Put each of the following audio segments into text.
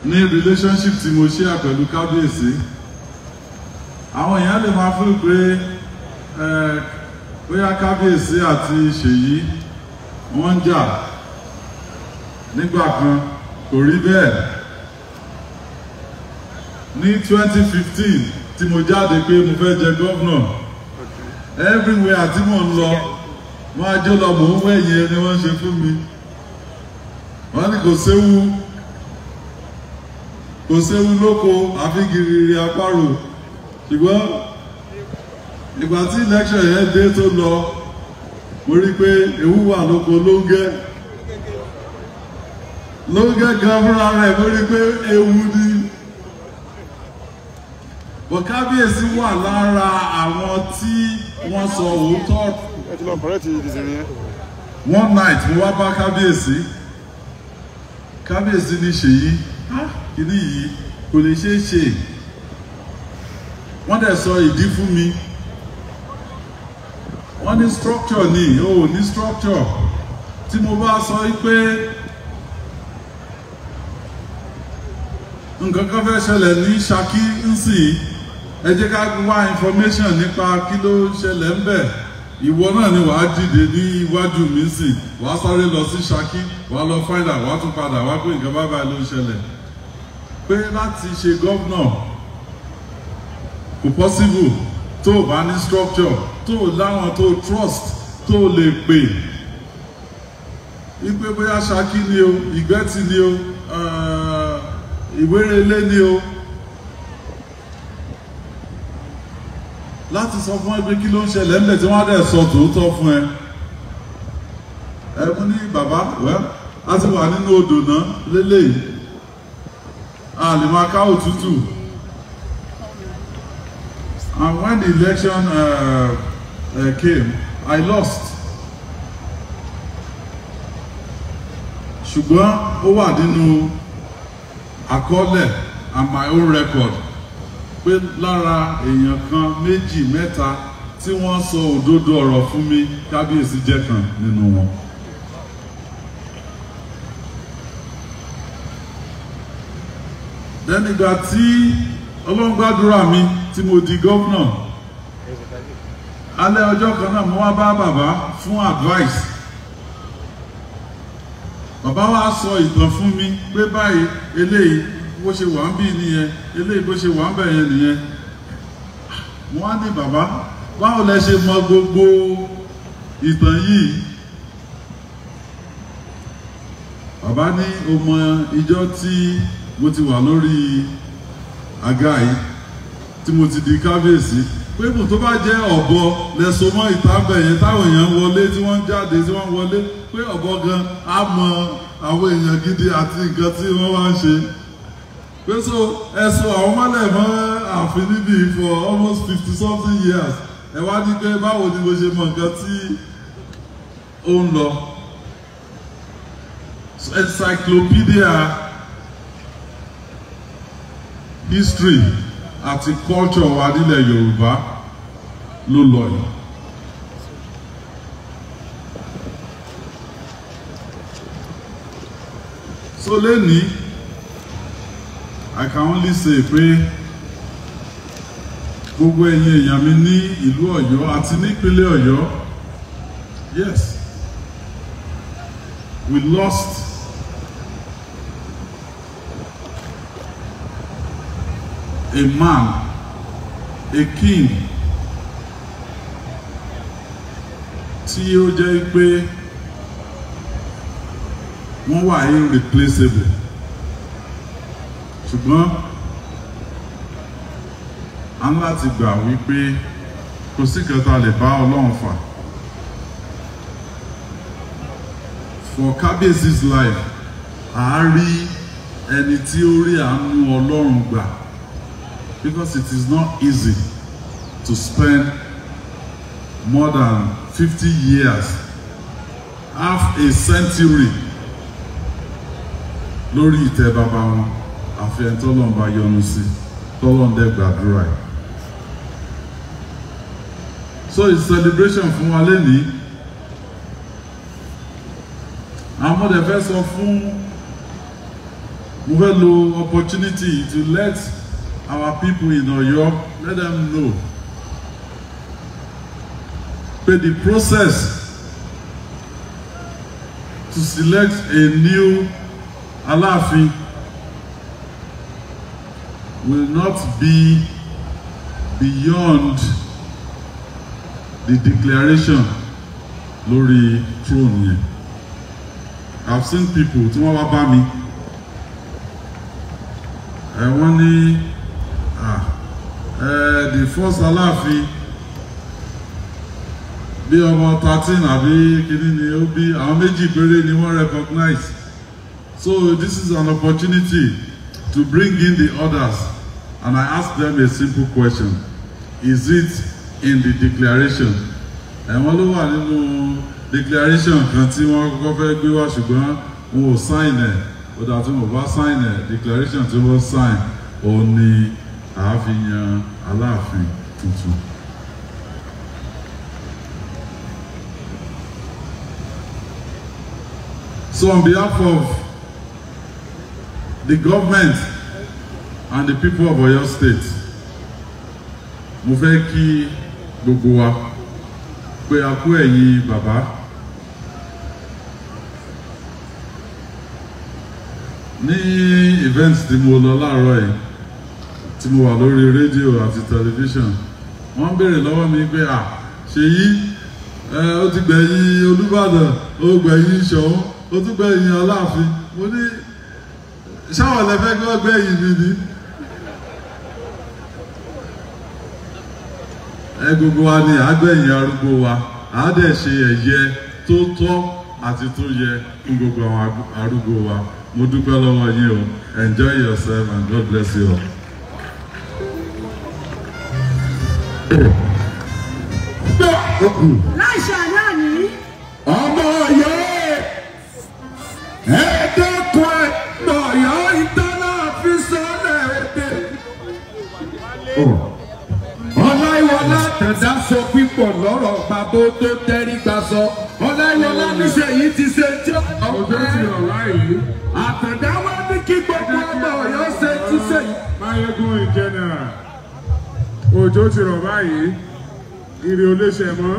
ní relationship tí mo share pẹ̀lú kábíyèsí àwọn èèyàn lè máa feel pé bóyá kábíyèsí àti Seyi wọ́n ń jà nígbà kan kò rí bẹ́ẹ̀. Ní 2015 tí mo jáde pé mo fẹ́ jẹ governor everywhere tí mò ń lọ wọ́n á jọ lọ mò ń wẹ̀yìn ẹni wọ́n ṣe fún mi wọ́n ní kò séwu lóko àfi gìrìrì àparò ṣùgbọ́n ìgbà tí election yẹn dé tó lọ mo rí pé ewu wà lóko lóńgẹ́ gan fúnra rẹ̀ mo rí pé ewu ni bọ̀ kábíyèsí wà lára àwọn tí wọ́n sọ òótọ́. One night mo wá bá kábíyèsí ní Seyi kìíní yìí kò lè ṣeé ṣe wọ́n dẹ̀ sọ ìdí fún mi wọ́n ní structure ni ní structure tí mo bá sọ pé nǹkan kan fẹ́ ṣẹlẹ̀ ní Ṣakí ń sìn ẹ jẹ́ ká wá information nípa kí ló ṣẹlẹ̀ ń bẹ̀ ìwọ náà ni wàá dìde ní iwájú mi sìn wàá sáré lọ sí Ṣakí wàá lọ find out wàá tún padà wá pé nǹkan bábà ló ń ṣẹlẹ̀ pé láti ṣe gọ́vnọ̀ kò possible tó o bá ní structure tó o láwọn tó o trust tó o lè pè wípé bóyá Ṣakí ni o Ìgbẹ́tì ni o Ìwérelé ni o láti sọ fún ẹ pé kí ló ń ṣẹlẹ̀ ńbẹ̀ tí wọ́n á dẹ̀ sọ tòótọ́ fún ẹ mú ní bàbá a ti wà nínú odò náà lélẹ́yìí a lè máa ká òtútù and when the election came I lost ṣùgbọ́n ó wà nínú àkọọ́lẹ̀ and my own record pé lára èèyàn kan méjì mẹ́ta tí wọ́n sọ òdodo ọ̀rọ̀ fún mi kábíyèsí jẹ́ kan nínú wọn. Nígbà tí Ọlọ́run gbàdúrà mi tí mo di gọ́vnà alẹ́ ọjọ́ kan náà mo wá bá bàbá fún advice bàbá wa sọ ìtàn fún mi pé báyìí eléyìí bó ṣe wà ń bí nìyẹn eléyìí bó ṣe wà ń bẹ̀ yẹn nìyẹn mo wá ní bàbá báwo lẹ ṣe mọ gbogbo ìtàn yìí bàbá ní o mọ ìjọ tí mo ti wà lórí àga yìí tí mo ti di kábíyèsí pé mo tó bá jẹ́ ọ̀bọ lẹ́sọ mọ́ ìtàbẹ̀ yẹn táwọn èèyàn wọlé tí wọ́n jáde tí wọ́n wọlé pé ọ̀bọ gan á mọ àwọn èèyàn gidi àti nǹkan tí wọ́n wá ń ṣe pé so ẹ̀sùn àwọn mọ́lẹ̀ mọ́ ààfin níbí for almost 50-something years ẹ wá ní pé báwo ni mo ṣe mọ nǹkan tí ó ń lọ encyclopedia history àti culture wa nílẹ̀ Yorùbá ló lọ yìí. So lẹ́ni I can only say pé gbogbo ẹ̀yin èèyàn mi ní ìlú Ọ̀yọ́ àti nípínlẹ̀ Ọ̀yọ́ yes we lost a man, a king tí ó jẹ́ pé wọ́n wà irreplaceable ṣùgbọ́n a ń láti gbà wípé kò sí kẹta lè bá Ọlọ́run fà for Kábíyèsí's life a rí ẹni tí ó rí àánú Ọlọ́run gbà. Because it is not easy to spend more than 50 years, half a century, lórí ìtẹ́ bàbá wọn, àfi ẹni tọ́lọ́run bá yọ́nú sí, tọ́lọ́run dẹ̀ gbàdúrà ẹ̀. So it's celebration fún wa lénìí. Àwọn ọmọdé fẹ́ sọ fún mo fẹ́ lo opportunity to let our people in Ọ̀yọ́, let them know that the process to select a new Alaafin will not be beyond the declaration lórí throne yẹn. I've seen people tí wọ́n wá bá mi wọ́n ní the first Alaafin bí ọmọ 13 àbí kíní ni ó bí àwọn méjì péré ni wọ́n recognize. So this is an opportunity to bring in the others, and I ask them a simple question: is it in the declaration? Wọ́n ló wà nínú declaration kan tí wọ́n kọ́kọ́ fẹ́ gbé wá ṣùgbọ́n wọn ò sign ẹ̀, ó dà tí wọ́n bá sign ẹ̀, declaration tí wọ́n sign òun ni àáfihàn Aláàfin tuntun. So on behalf of the government and the people of Oyo State, mo fẹ́ kí gbogbo wa pé a kú ẹ̀yin bàbá. Ní events tí mo lọ láàárọ̀ yìí, tí mo wà lórí rédíò àti tẹlifíṣàn, wọ́n béèrè lọ́wọ́ mi pé Seyi, ó ti gbẹ̀yìn Olúbàdàn, ó gbẹ̀yìn Ṣọ̀ún, ó tún gbẹ̀yìn Aláàfin. Mo ní ṣáwọn lẹ́fẹ́ kí wọ́n gbẹ̀yìn mi ni. Gbogbo wa ni àgbẹ̀yìn arúgbó wa, a dẹ̀ ṣe ẹ̀yẹ tó tọ́ àti tó yẹ fún gbogbo àwọn arúgbó wa. Mo dúpẹ́ lọ́wọ́ yín o. Enjoy yourself and God bless you all. Láìṣà náà ní. Ọmọ Ọ̀yọ́ ẹ̀ẹ́dẹ́kun Ọ̀yọ́ ìtọ́lá fi sọ́lẹ̀ èdè. Ọláyíwọlá Àtàndá sọ pípọ̀ lọ́rọ̀ bàbá tó tẹ́rí gbà sọ. Ọláyíwọlá níṣẹ́ yìí ti ṣe tí ọ̀gbẹ́ ti rọ̀ láyìí. Àtàndá wá ní kí gbogbo ọmọ Ọ̀yọ́ ṣe ti ṣe yìí. Máyégún in general, òjò ti rọ̀ báyìí, ìrì ò lè ṣẹ̀ mọ́,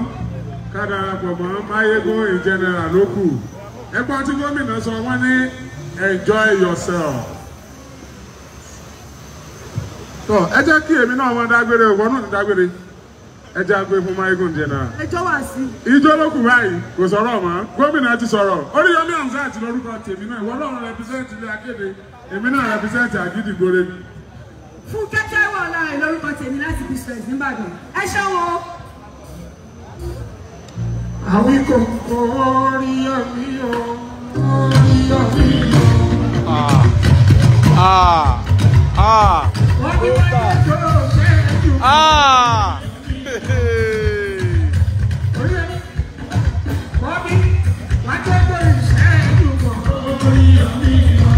ká darapọ̀ mọ́ Máyégún in general ló kù. Ẹgbọ́n tí gómìnà sọ wọ́n ní enjoy yourself. Tọ́ ẹ jẹ́ kí èmi náà wọ́n dágbére, òwò náà ní dágbére. Ẹ jẹ́ àgbé fún Máyégún in general. Ẹjọ́ wà sí. Ijó ló kù báyìí, kò sọ̀rọ̀ mọ́. Gómìnà ti sọ̀rọ̀. Oríyọmí Hamzat lórúkọ tèmi náà. Ìwọ náà rẹpísẹ́ǹtì ilé akéde. Èmi náà rẹpísẹ́ǹtì Àgídìgbòre. Fún kẹ́kẹ́ wà láàrin lórúkọ tèmi láti Bísọ̀ẹ̀sì Níbàdàn. Ẹ ṣé wọn. Àwí kòkó Oríyọmí o, Oríyọmí o. Wọ́n ní wọ́n ní tó ṣe é jù. Oríyọmí, wọ́n ní wọ́n tó tó ṣe é jù kò Oríyọmí o.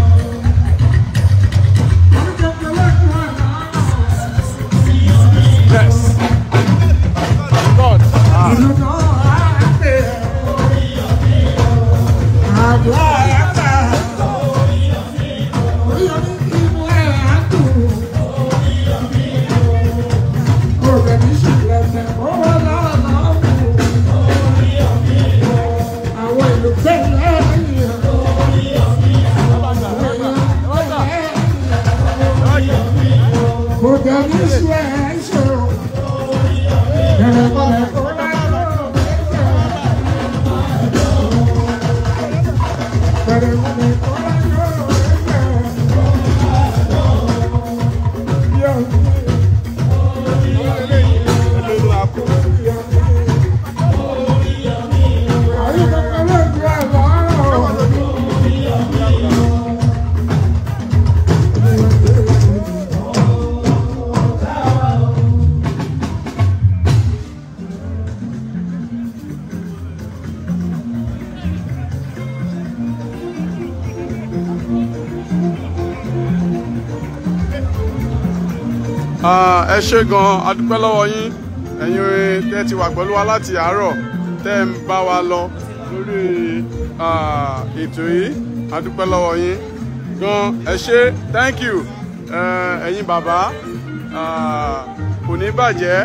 Wọ́n ní kòkó lọ́kùn ọ̀nà. Yes. God. Ìlú náà á pè é. Àbúrò àyàtà. Oríyọmí ìmú ẹ̀ á dùn. Ògè ní ṣùgbọ́n owó lọ́wọ́ lọ́wọ́. Àwọn ìlú bẹ́ẹ̀ lẹ́yìn. Ògè ní ṣùgbọ́n ṣòro. Bẹ̀rẹ̀ bọ̀lẹ̀ kó láyọ̀. Bẹ̀rẹ̀ bọ̀lẹ̀ kó láyọ̀. Ẹ ṣé gan, a dúpẹ́ lọ́wọ́ yín, ẹ̀yin tẹ́ ti wà pẹ̀lú wa láti àárọ̀, tẹ́ ń bá wa lọ lórí ètò yìí, a dúpẹ́ lọ́wọ́ yín. gan ẹ ṣé thank you ẹ̀yin bàbá kò ní bàjẹ́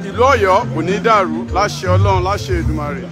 ìlú Ọ̀yọ́ kò ní dàrú láṣẹ Ọlọ́run láṣẹ Èdùmàrè.